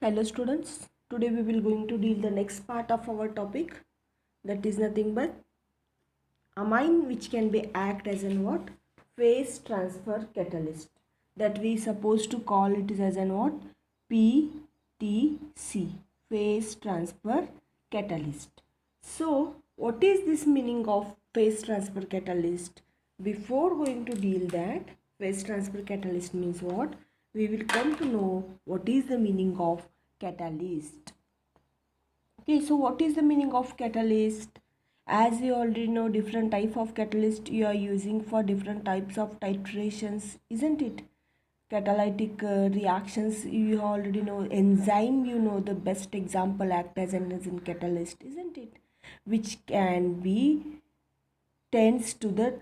Hello students, today we will going to deal the next part of our topic, that is nothing but amine which can be act as an what? Phase transfer catalyst, that we supposed to call it as an what? PTC, phase transfer catalyst. So what is this meaning of phase transfer catalyst? Before going to deal that, phase transfer catalyst means what? We will come to know what is the meaning of catalyst. Okay, so what is the meaning of catalyst? As we already know, different type of catalyst you are using for different types of titrations, isn't it? Catalytic reactions, you already know. Enzyme, you know, the best example act as an catalyst, isn't it? Which can be tends to the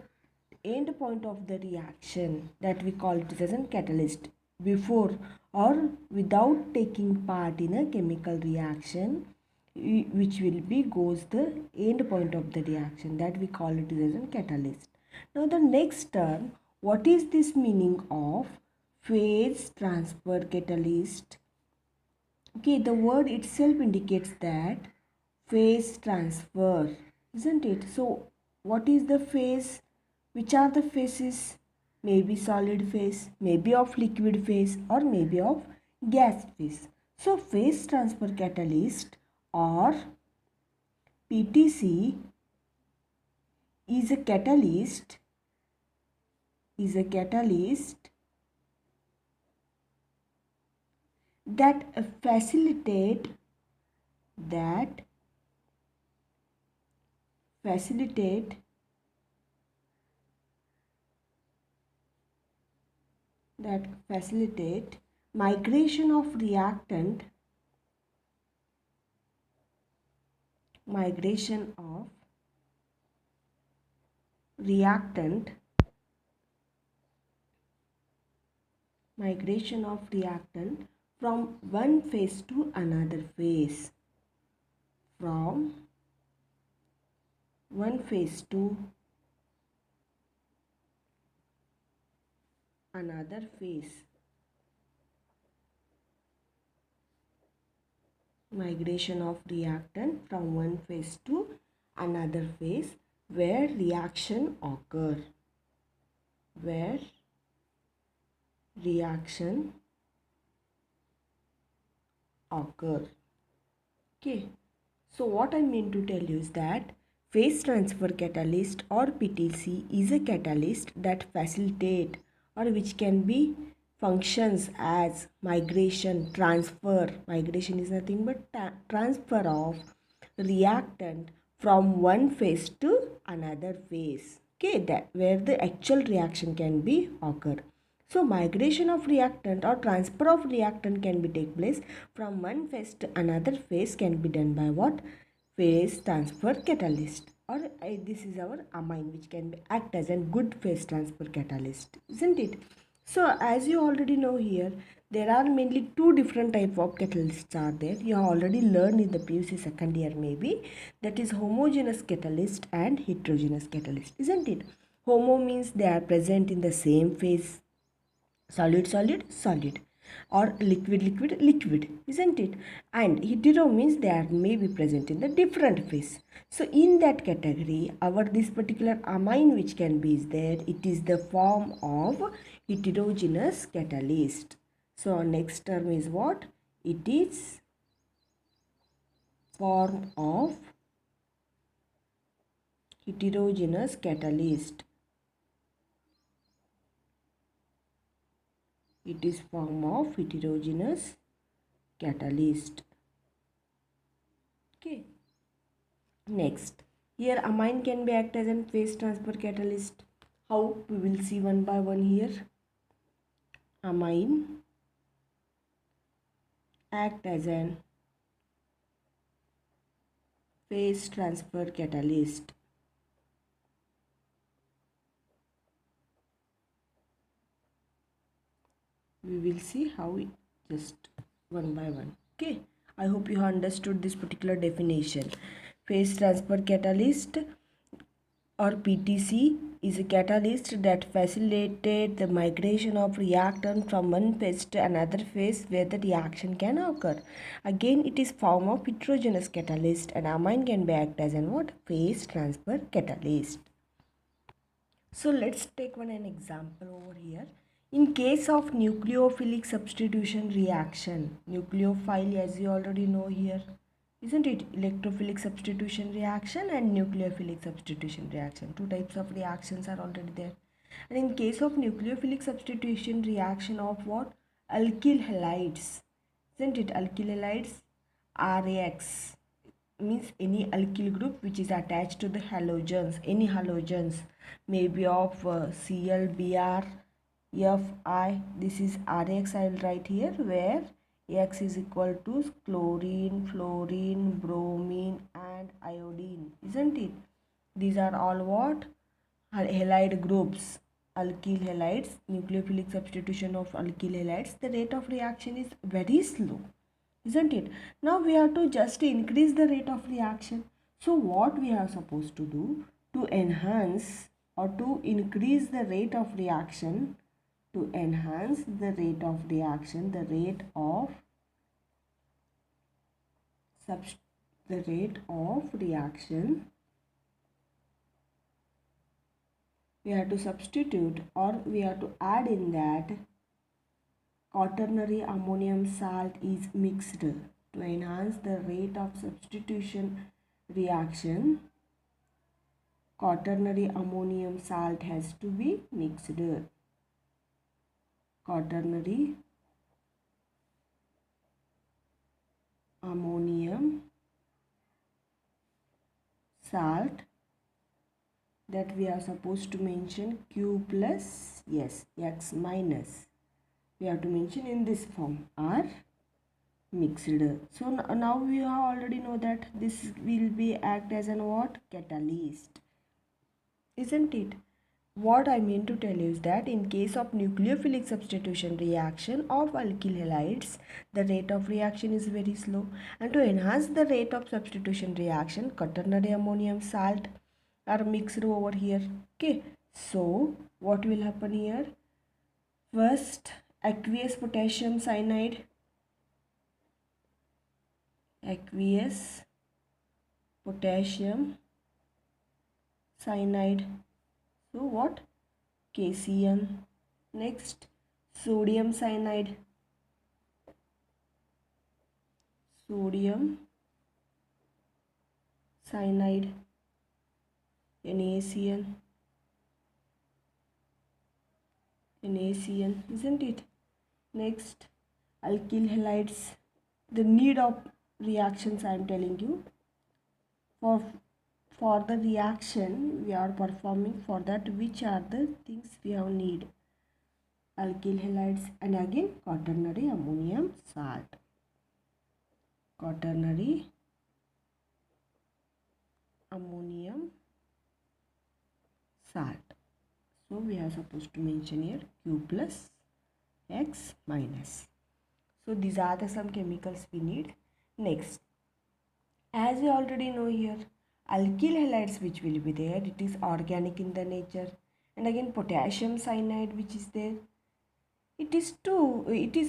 end point of the reaction, that we call it as a catalyst. Before or without taking part in a chemical reaction, which will be goes the end point of the reaction, that we call it as a catalyst. Now the next term, what is this meaning of phase transfer catalyst? Okay, the word itself indicates that phase transfer, isn't it? So what is the phase? Which are the phases? Maybe solid phase, maybe of liquid phase, or maybe of gas phase. So phase transfer catalyst or PTC is a catalyst that facilitate that facilitate migration of reactant from one phase to another phase, from one phase to another phase. Migration of reactant from one phase to another phase where reaction occur. Okay, so what I mean to tell you is that phase transfer catalyst or PTC is a catalyst that facilitate or which can be functions as transfer. Migration is nothing but transfer of reactant from one phase to another phase. Okay, that where the actual reaction can be occur. So migration of reactant or transfer of reactant can be take place from one phase to another phase can be done by what? Phase transfer catalyst, or this is our amine which can act as a good phase transfer catalyst, isn't it? So as you already know here, there are mainly two different type of catalysts are there. You have already learned in the PUC second year maybe, that is homogeneous catalyst and heterogeneous catalyst, isn't it? Homo means they are present in the same phase, solid, or liquid, isn't it? And hetero means they are may be present in the different phase. So in that category, our this particular amine which can be is there, it is the form of heterogeneous catalyst. So our next term is what? It is form of heterogeneous catalyst. It is form of heterogeneous catalyst. Okay. Next, here amine can be act as a phase transfer catalyst. How? We will see one by one here. Amine act as an phase transfer catalyst. We will see how we just one by one. Okay, I hope you have understood this particular definition. Phase transfer catalyst or PTC is a catalyst that facilitates the migration of reactant from one phase to another phase where the reaction can occur. Again, it is form of heterogeneous catalyst, and amine can be act as an what? Phase transfer catalyst. So let's take an example over here. In case of nucleophilic substitution reaction, nucleophile as you already know here, isn't it? Electrophilic substitution reaction and nucleophilic substitution reaction. Two types of reactions are already there. And in case of nucleophilic substitution reaction of what? Alkyl halides. Isn't it? Alkyl halides RAX means any alkyl group which is attached to the halogens. Any halogens may be of Cl, Br, Fi. This is RAX I will write here, where X is equal to chlorine, fluorine, bromine and iodine, isn't it? These are all what? Halide groups. Alkyl halides, nucleophilic substitution of alkyl halides, the rate of reaction is very slow, isn't it? Now we have to just increase the rate of reaction. So what we are supposed to do to enhance or to increase the rate of reaction, to enhance the rate of reaction, the rate of reaction, we have to substitute or we have to add in that quaternary ammonium salt is mixed. To enhance the rate of substitution reaction, quaternary ammonium salt has to be mixed. Quaternary ammonium salt, that we are supposed to mention Q plus, yes, X minus. We have to mention in this form, are mixed. So now we already know that this will be act as an what? Catalyst, isn't it? What I mean to tell you is that in case of nucleophilic substitution reaction of alkyl halides, the rate of reaction is very slow, and to enhance the rate of substitution reaction, quaternary ammonium salt are mixed over here. Okay, so what will happen here? First, aqueous potassium cyanide, aqueous potassium cyanide. So what? KCN. Next, sodium cyanide, sodium cyanide, NaCN, NaCN, isn't it? Next, alkyl halides. The need of reactions I am telling you. For the reaction we are performing, for that which are the things we have need? Alkyl halides and again quaternary ammonium salt. Quaternary ammonium salt. So we are supposed to mention here Q plus X minus. So these are the some chemicals we need. Next, as you already know here, alkyl halides which will be there, it is organic in the nature, and again potassium cyanide which is there, it is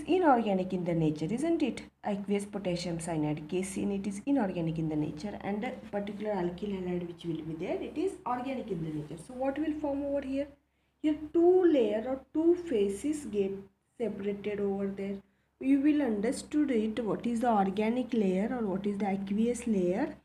inorganic in the nature, isn't it? Aqueous potassium cyanide, KCN, it is inorganic in the nature, and a particular alkyl halide which will be there, it is organic in the nature. So what will form over here? Here two layer or two phases get separated over there. You will understood it, what is the organic layer or what is the aqueous layer,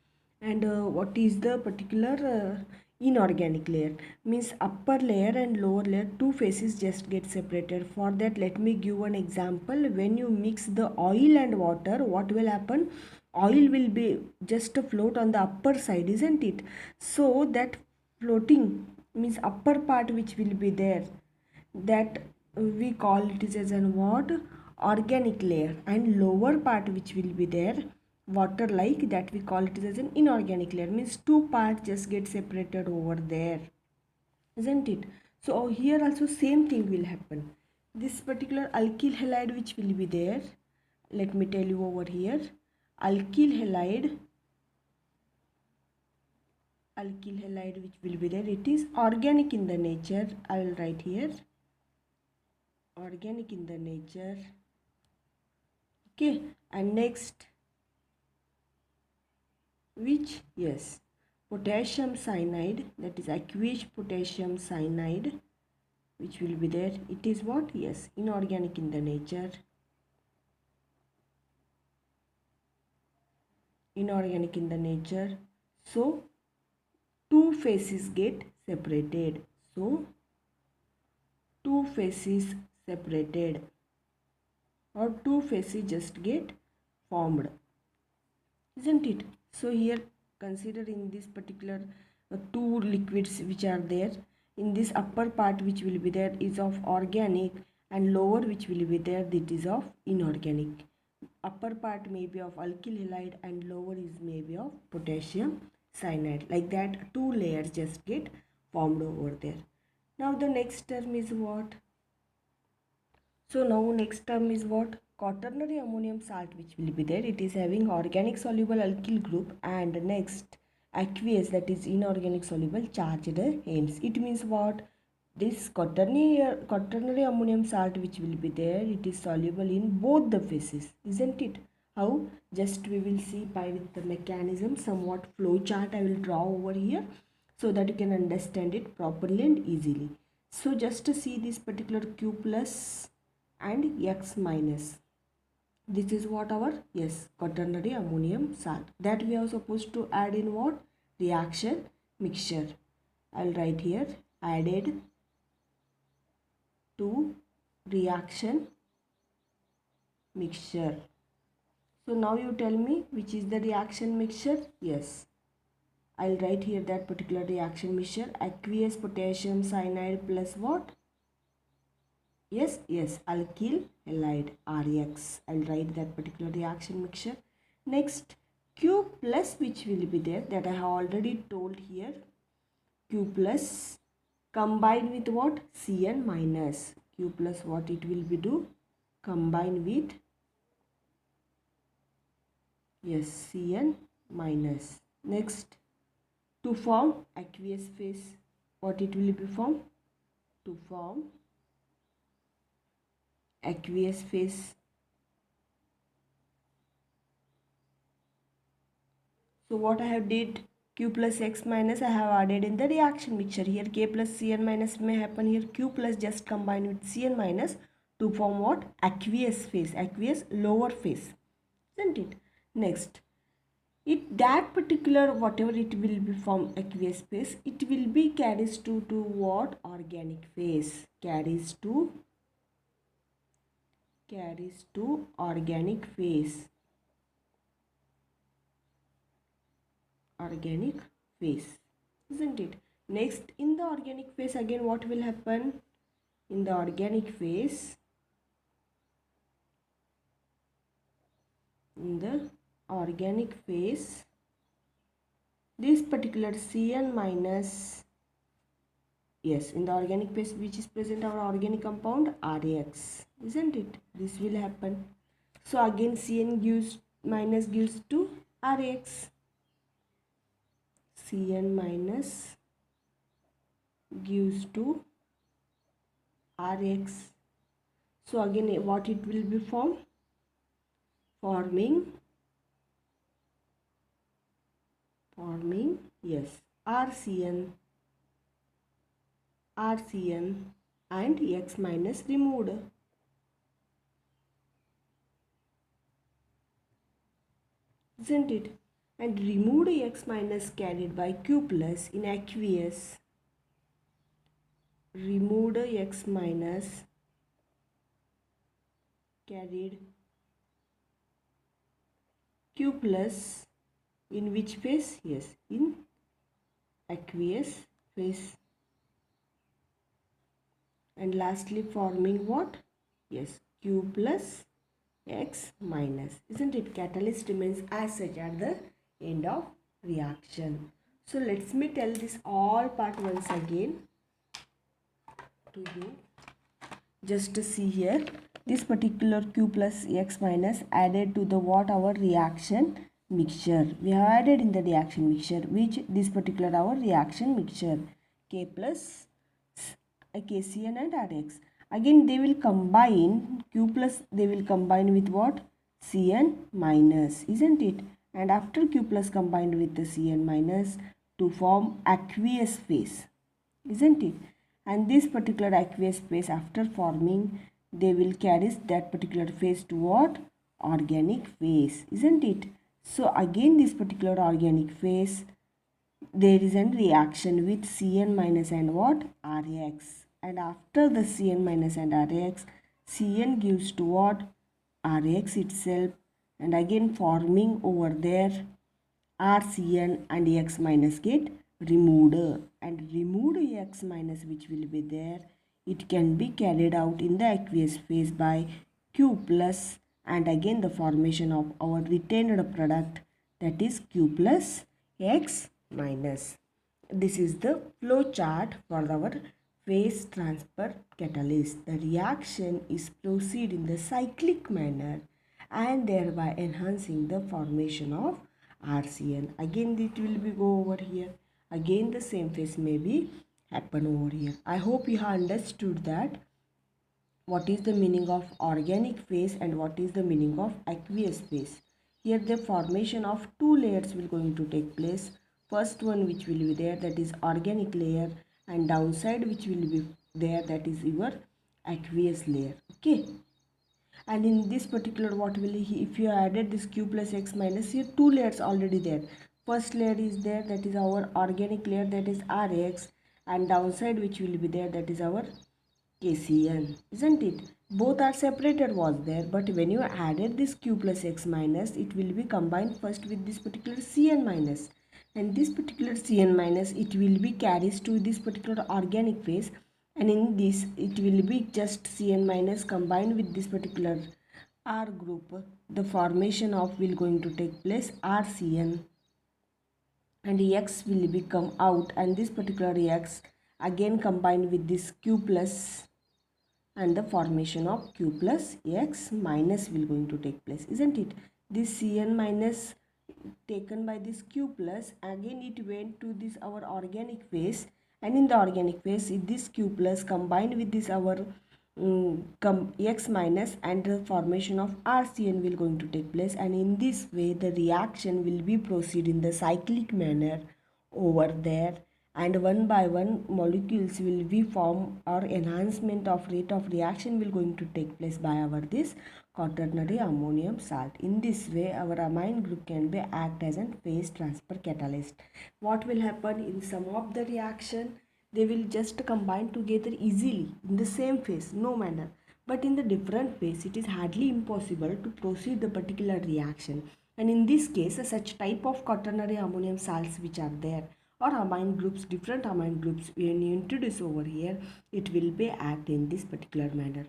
and what is the particular inorganic layer. Means upper layer and lower layer, two phases just get separated. For that, let me give one example. When you mix the oil and water, what will happen? Oil will be just float on the upper side, isn't it? So that floating means upper part which will be there, that we call it is as an what? Organic layer, and lower part which will be there, water like, that we call it as an inorganic layer. Means two parts just get separated over there, isn't it? So here also same thing will happen. This particular alkyl halide which will be there, let me tell you over here, alkyl halide alkyl halide which will be there. It is organic in the nature. I will write here organic in the nature. Okay, and next which, yes, potassium cyanide, that is aqueous potassium cyanide which will be there. It is what? Yes, inorganic in the nature. Inorganic in the nature. So two phases get separated. So two phases separated, or two phases just get formed, isn't it? So here consider in this particular two liquids which are there. In this upper part which will be there is of organic, and lower which will be there, that is of inorganic. Upper part may be of alkyl halide and lower is maybe of potassium cyanide. Like that two layers just get formed over there. Now the next term is what? So now next term is what? Quaternary ammonium salt which will be there. It is having organic soluble alkyl group, and next aqueous, that is inorganic soluble charged ends. It means what? This quaternary ammonium salt which will be there, it is soluble in both the phases, isn't it? How? Just we will see by with the mechanism, somewhat flow chart I will draw over here so that you can understand it properly and easily. So just to see this particular Q plus and X minus. This is what our, yes, quaternary ammonium salt that we are supposed to add in what? Reaction mixture. I'll write here added to reaction mixture. So now you tell me which is the reaction mixture. Yes, I'll write here that particular reaction mixture, aqueous potassium cyanide plus what? Yes, alkyl halide RX. I'll write that particular reaction mixture. Next, Q plus which will be there, that I have already told here. Q plus combined with what? Cn minus. Q plus what it will be do? Combine with, yes, Cn minus. Next, to form aqueous phase, what it will be form? To form aqueous phase. So what I have did, Q plus X minus I have added in the reaction mixture. Here K plus Cn minus may happen. Here Q plus just combine with Cn minus to form what? Aqueous phase, aqueous lower phase, isn't it? Next, that particular whatever it will be from aqueous phase, it will be carries to what? Organic phase. Carries to organic phase. Organic phase, isn't it? Next, in the organic phase again what will happen? In the organic phase, this particular Cn minus, yes, in the organic phase which is present our organic compound RX, isn't it? This will happen. So again Cn gives minus gives to RX. Cn minus gives to Rx. So again what it will be forming, yes, RCN and X minus removed. Isn't it? And removed X minus carried by Q plus in aqueous. Removed X minus carried Q plus in which phase? Yes, in aqueous phase. And lastly forming what? Yes, Q plus X minus, isn't it? Catalyst remains as such at the end of reaction. So let me tell this all part once again to you. Just to see here, this particular Q plus X minus added to the what? Our reaction mixture. We have added in the reaction mixture, which this particular our reaction mixture, K plus KCN and RX. Again they will combine Q plus, they will combine with what? Cn minus, isn't it? And after Q plus combined with the Cn minus to form aqueous phase, isn't it? And this particular aqueous phase, after forming, they will carry that particular phase to what? Organic phase, isn't it? So again this particular organic phase, there is a reaction with Cn minus and what? Rex. And after the Cn minus and Rex, Cn gives to what? Rex itself, and again forming over there RCN and X minus get removed, and removed X minus which will be there, it can be carried out in the aqueous phase by Q plus, and again the formation of our retained product, that is Q plus X minus. This is the flow chart for our phase transfer catalyst. The reaction is proceed in the cyclic manner and thereby enhancing the formation of RCN. Again it will be go over here. Again the same phase may be happen over here. I hope you have understood that what is the meaning of organic phase and what is the meaning of aqueous phase. Here the formation of two layers will going to take place. First one which will be there, that is organic layer, and downside which will be there, that is your aqueous layer. Okay. And in this particular, what will he, if you added this Q plus X minus, here two layers already there. First layer is there, that is our organic layer, that is Rx, and downside which will be there, that is our KCN, isn't it? Both are separated was there, but when you added this Q plus X minus, it will be combined first with this particular Cn minus, and this particular Cn minus, it will be carries to this particular organic phase, and in this it will be just Cn minus combined with this particular R group. The formation of will going to take place RCN, and X will become out, and this particular X again combined with this Q plus, and the formation of Q plus X minus will going to take place, isn't it? This Cn minus taken by this Q plus, again it went to this our organic phase, and in the organic phase this Q plus combined with this our X minus, and the formation of RCN will going to take place, and in this way the reaction will be proceed in the cyclic manner over there, and one by one molecules will be formed, or enhancement of rate of reaction will going to take place by our this quaternary ammonium salt. In this way our amine group can be act as a phase transfer catalyst. What will happen in some of the reaction, they will just combine together easily in the same phase, no manner, but in the different phase it is hardly impossible to proceed the particular reaction. And in this case such type of quaternary ammonium salts which are there, or amine groups, different amine groups, when you introduce over here, it will be act in this particular manner.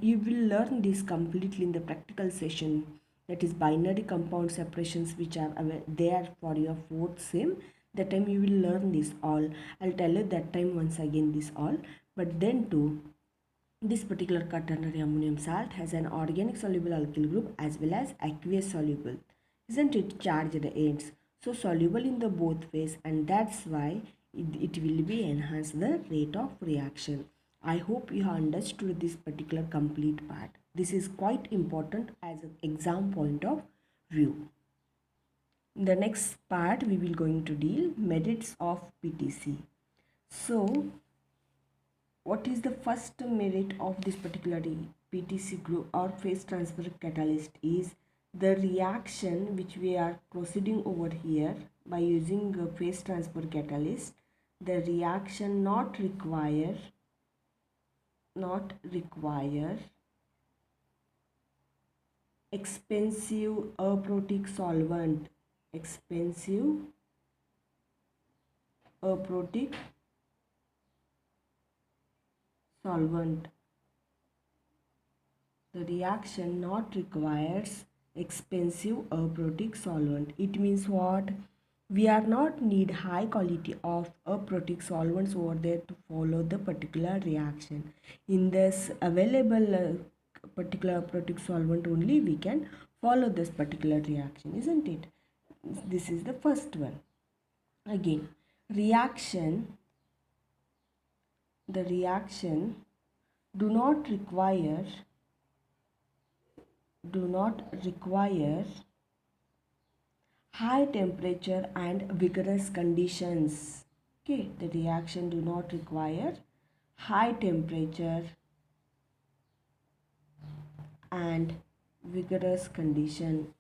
You will learn this completely in the practical session, that is binary compound separations, which are there for your fourth sem. That time you will learn this all. I'll tell you that time once again this all. But then too, this particular quaternary ammonium salt has an organic soluble alkyl group as well as aqueous soluble, isn't it, charged ends. So soluble in the both phase, and that's why it will be enhance the rate of reaction. I hope you have understood this particular complete part. This is quite important as an exam point of view. In the next part we will going to deal merits of PTC. So what is the first merit of this particular PTC group or phase transfer catalyst is the reaction which we are proceeding over here by using a phase transfer catalyst. The reaction not require expensive aprotic solvent, the reaction not requires expensive aprotic solvent. It means what? We are not need high quality of aprotic solvents over there to follow the particular reaction. In this available particular aprotic solvent only we can follow this particular reaction, isn't it? This is the first one. Again, reaction, the reaction do not require high temperature and vigorous conditions. Okay, the reaction do not require high temperature and vigorous condition.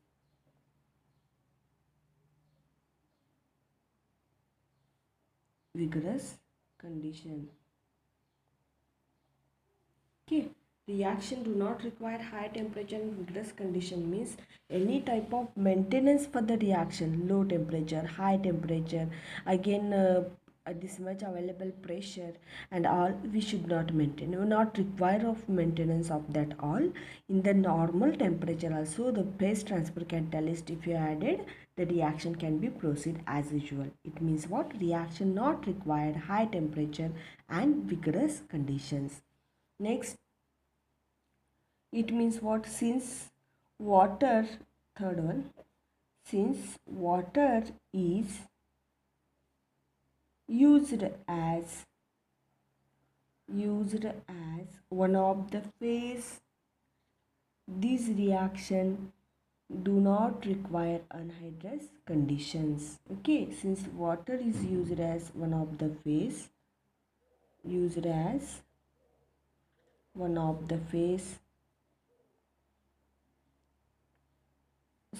Okay, reaction do not require high temperature and vigorous condition means any type of maintenance for the reaction, low temperature, high temperature, again this much available pressure and all, we should not maintain. We will not require of maintenance of that all. In the normal temperature also, the phase transfer catalyst, if you added, the reaction can be proceed as usual. It means what? Reaction not required high temperature and vigorous conditions. Next, it means what? Since water, third one, since water is used as one of the phase, this reaction do not require anhydrous conditions. Okay, since water is used as one of the phase,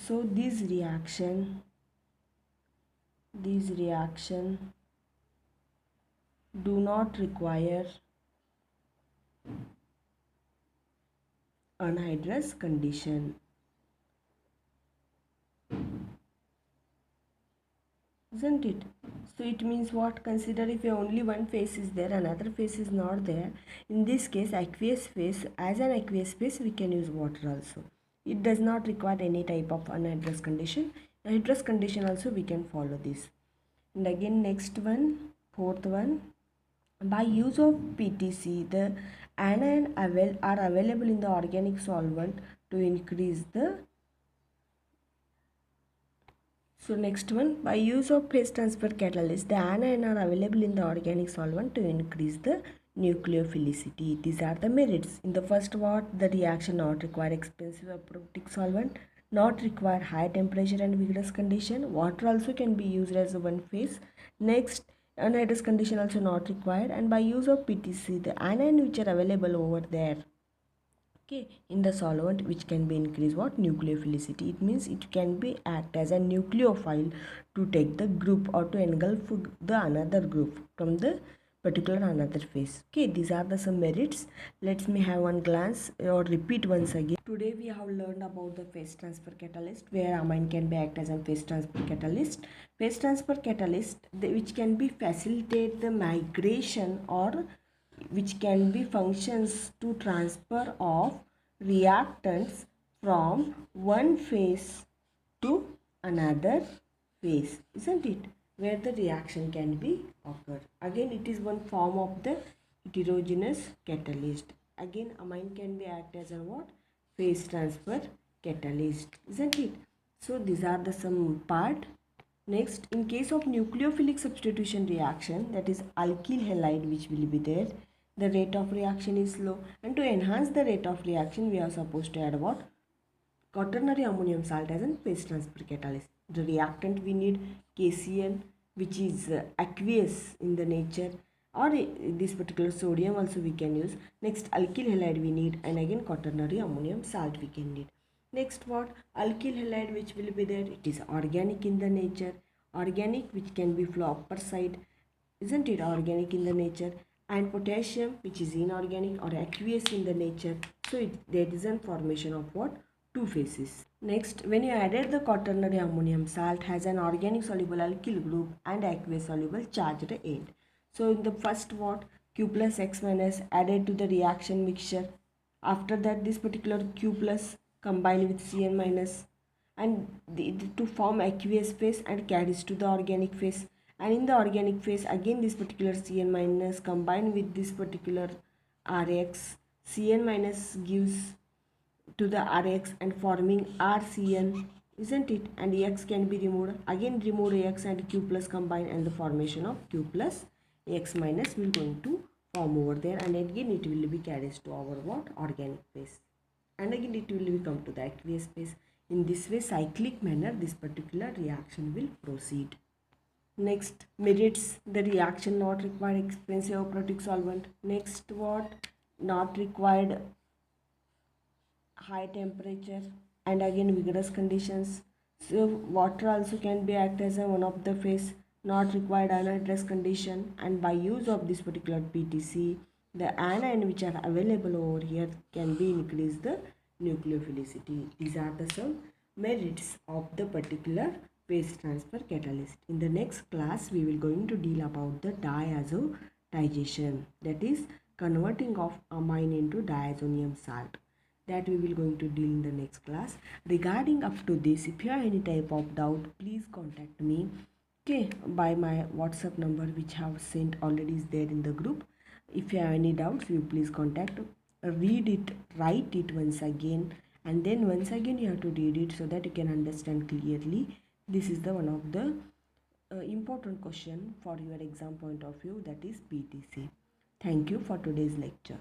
so this reaction do not require anhydrous condition. Isn't it? So it means what? Consider if only one phase is there, another phase is not there. In this case, aqueous phase, as an aqueous phase, we can use water also. It does not require any type of anhydrous condition. Anhydrous condition also we can follow this. And again, next one, fourth one. By use of PTC, the anion are available in the organic solvent to increase the. So next one, by use of phase transfer catalyst, the anion are available in the organic solvent to increase the nucleophilicity. These are the merits. In the first what? The reaction not require expensive aprotic solvent, not require high temperature and vigorous condition. Water also can be used as a one phase. Next, anhydrous condition also not required, and by use of PTC, the anion which are available over there, okay, in the solvent, which can be increased what? Nucleophilicity. It means it can be act as a nucleophile to take the group or to engulf the another group from the particular another phase. Okay, these are the some merits. Let me have one glance or repeat once again. Today we have learned about the phase transfer catalyst, where amine can be act as a phase transfer catalyst. Phase transfer catalyst, which can be facilitate the migration or which can be functions to transfer of reactants from one phase to another phase, isn't it? Where the reaction can be occurred. Again, it is one form of the heterogeneous catalyst. Again, amine can be act as a what? Phase transfer catalyst, isn't it? So these are the some part. Next, in case of nucleophilic substitution reaction, that is alkyl halide which will be there, the rate of reaction is low, and to enhance the rate of reaction we are supposed to add what? Quaternary ammonium salt as a phase transfer catalyst. The reactant we need KCl, which is aqueous in the nature, or this particular sodium also we can use. Next, alkyl halide we need, and again quaternary ammonium salt we can need. Next what? Alkyl halide which will be there, it is organic in the nature, organic which can be flow upper side, isn't it? Organic in the nature. And potassium which is inorganic or aqueous in the nature. So there is a formation of what? Two phases. Next, when you added the quaternary ammonium salt has an organic soluble alkyl group and aqueous soluble charged end. So in the first what? Q plus X minus added to the reaction mixture. After that, this particular Q plus combined with Cn minus and to form aqueous phase and carries to the organic phase. And in the organic phase, again this particular Cn minus combined with this particular Rx, Cn minus gives to the Rx and forming RCN, isn't it? And X can be removed. Again remove X and Q plus combine, and the formation of Q plus X minus will going to form over there, and again it will be carries to our what? Organic phase, and again it will become to the aqueous phase. In this way, cyclic manner, this particular reaction will proceed. Next, merits the reaction not required expensive or protic solvent. Next, what? Not required high temperature, and again vigorous conditions. So water also can be act as a one of the phase. Not required anhydrous condition, and by use of this particular PTC, the anion which are available over here can be increase the nucleophilicity. These are the some merits of the particular phase transfer catalyst. In the next class, we will going to deal about the diazotization, that is converting of amine into diazonium salt. That we will going to deal in the next class. Regarding up to this, if you have any type of doubt, please contact me, okay, by my WhatsApp number which I have sent already is there in the group. If you have any doubts, you please contact, read it, write it once again, and then once again you have to read it so that you can understand clearly. This is the one of the important question for your exam point of view, that is PTC. Thank you for today's lecture.